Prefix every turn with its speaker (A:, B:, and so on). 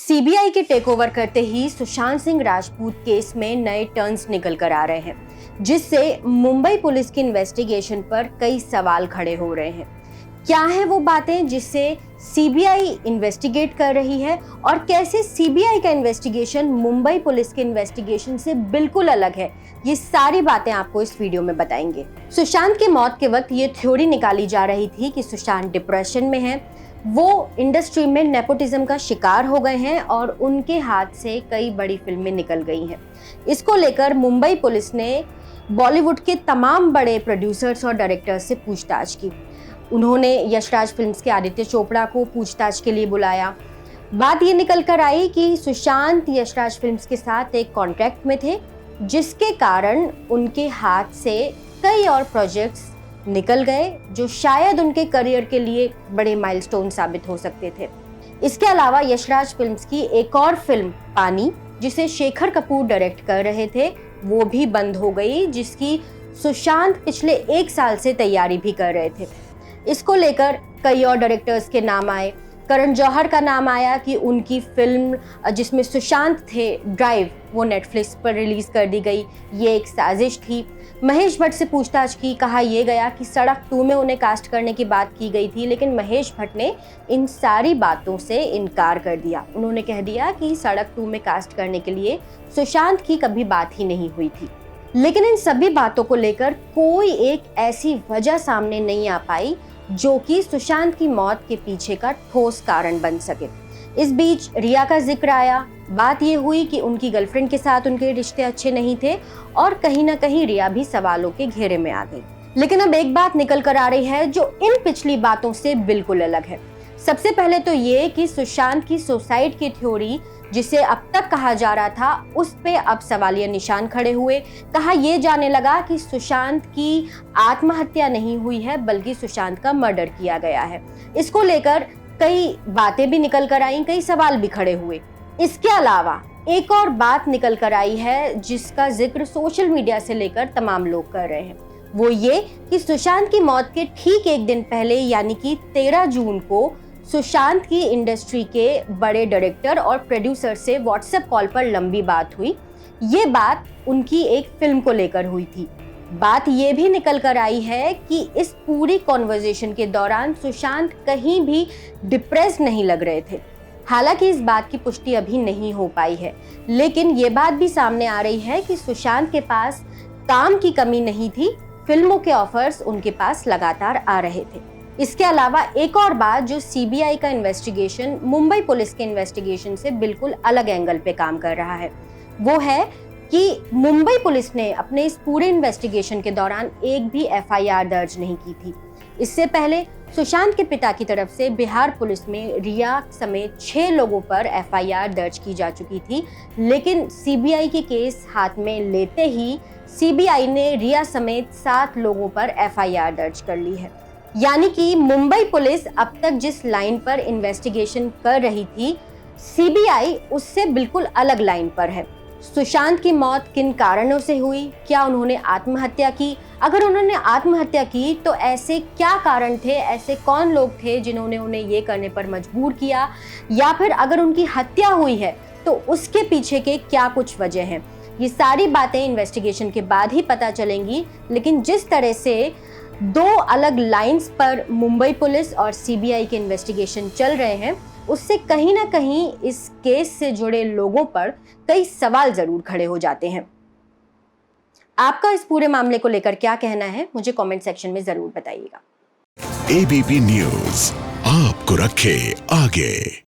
A: CBI के take over करते ही Sushant Singh Rajput case में नए टर्न्स निकल कर आ रहे हैं, जिससे मुंबई पुलिस की इन्वेस्टिगेशन पर कई सवाल खड़े हो रहे हैं। क्या है वो बातें जिससे सीबीआई इन्वेस्टिगेट कर रही है और कैसे सीबीआई का इन्वेस्टिगेशन मुंबई पुलिस के इन्वेस्टिगेशन से बिल्कुल अलग है, ये सारी बातें आपको इस वीडियो में बताएंगे। सुशांत की मौत के वक्त ये थ्योरी निकाली जा रही थी कि सुशांत डिप्रेशन में है, वो इंडस्ट्री में नेपोटिज्म का शिकार हो गए हैं और उनके हाथ से कई बड़ी फिल्में निकल गई हैं। इसको लेकर मुंबई पुलिस ने बॉलीवुड के तमाम बड़े प्रोड्यूसर्स और डायरेक्टर्स से पूछताछ की। उन्होंने यशराज फिल्म्स के आदित्य चोपड़ा को पूछताछ के लिए बुलाया। बात ये निकल कर आई कि सुशांत यशराज फिल्म्स के साथ एक कॉन्ट्रैक्ट में थे, जिसके कारण उनके हाथ से कई और प्रोजेक्ट्स निकल गए जो शायद उनके करियर के लिए बड़े माइलस्टोन साबित हो सकते थे। इसके अलावा यशराज फिल्म्स की एक और फिल्म पानी, जिसे शेखर कपूर डायरेक्ट कर रहे थे, वो भी बंद हो गई, जिसकी सुशांत पिछले 1 साल से तैयारी भी कर रहे थे। इसको लेकर कई और डायरेक्टर्स के नाम आए। करण जौहर का नाम आया कि उनकी फिल्म जिसमें सुशांत थे ड्राइव, वो नेटफ्लिक्स पर रिलीज कर दी गई, ये एक साजिश थी। महेश भट्ट से पूछताछ की, कहा यह गया कि सड़क 2 में उन्हें कास्ट करने की बात की गई थी, लेकिन महेश भट्ट ने इन सारी बातों से इनकार कर दिया। उन्होंने कह दिया कि सड़क 2 में कास्ट करने के लिए सुशांत की कभी बात ही नहीं हुई थी। लेकिन इन सभी बातों को लेकर कोई एक ऐसी वजह सामने नहीं आ पाई जो कि सुशांत की मौत के पीछे का ठोस कारण बन सके। इस बीच रिया का जिक्र आया। बात ये हुई कि उनकी गर्लफ्रेंड के साथ उनके रिश्ते अच्छे नहीं थे और कहीं ना कहीं रिया भी सवालों के घेरे में आ गई। लेकिन अब एक बात निकल कर आ रही है जो इन पिछली बातों से बिल्कुल अलग है। सबसे पहले तो ये कि सुशांत की सुसाइड की थ्योरी, जिसे अब तक कहा जा रहा था, उस पे अब सवालिया निशान खड़े हुए। कहा यह जाने लगा कि सुशांत की आत्महत्या नहीं हुई है, बल्कि सुशांत का मर्डर किया गया है। इसको लेकर कई बातें भी निकल कर आई, कई सवाल भी खड़े हुए। इसके अलावा एक और बात निकल कर आई है जिसका जिक्र सोशल मीडिया से लेकर तमाम लोग कर रहे हैं। वो ये कि सुशांत की मौत के ठीक 1 दिन पहले, यानी कि 13 जून को सुशांत की इंडस्ट्री के बड़े डायरेक्टर और प्रोड्यूसर से व्हाट्सएप कॉल पर लंबी बात हुई। ये बात उनकी एक फिल्म को लेकर हुई थी। बात ये भी निकल कर आई है कि इस पूरी कॉन्वर्सेशन के दौरान सुशांत कहीं भी डिप्रेस नहीं लग रहे थे। हालांकि इस बात की पुष्टि अभी नहीं हो पाई है, लेकिन ये बात भी सामने आ रही है कि सुशांत के पास काम की कमी नहीं थी, फिल्मों के ऑफर्स उनके पास लगातार आ रहे थे। इसके अलावा एक और बात जो सीबीआई का इन्वेस्टिगेशन मुंबई पुलिस के इन्वेस्टिगेशन से बिल्कुल अलग एंगल पे काम कर रहा है, वो है कि मुंबई पुलिस ने अपने इस पूरे इन्वेस्टिगेशन के दौरान एक भी एफआईआर दर्ज नहीं की थी। इससे पहले सुशांत के पिता की तरफ से बिहार पुलिस में रिया समेत 6 लोगों पर एफआईआर दर्ज की जा चुकी थी, लेकिन सीबीआई के केस हाथ में लेते ही सीबीआई ने रिया समेत 7 लोगों पर एफआईआर दर्ज कर ली है। यानी कि मुंबई पुलिस अब तक जिस लाइन पर इन्वेस्टिगेशन कर रही थी, सीबीआई उससे बिल्कुल अलग लाइन पर है। सुशांत की मौत किन कारणों से हुई? क्या उन्होंने आत्महत्या की? अगर उन्होंने आत्महत्या की तो ऐसे क्या कारण थे, ऐसे कौन लोग थे जिन्होंने उन्हें ये करने पर मजबूर किया? या फिर अगर उनकी हत्या हुई है तो उसके पीछे के क्या कुछ वजह हैं? ये सारी बातें इन्वेस्टिगेशन के बाद ही पता चलेंगी। लेकिन जिस तरह से 2 अलग लाइंस पर मुंबई पुलिस और सीबीआई के इन्वेस्टिगेशन चल रहे हैं, उससे कहीं ना कहीं इस केस से जुड़े लोगों पर कई सवाल जरूर खड़े हो जाते हैं। आपका इस पूरे मामले को लेकर क्या कहना है, मुझे कमेंट सेक्शन में जरूर बताइएगा।
B: एबीपी न्यूज़ आपको रखे आगे।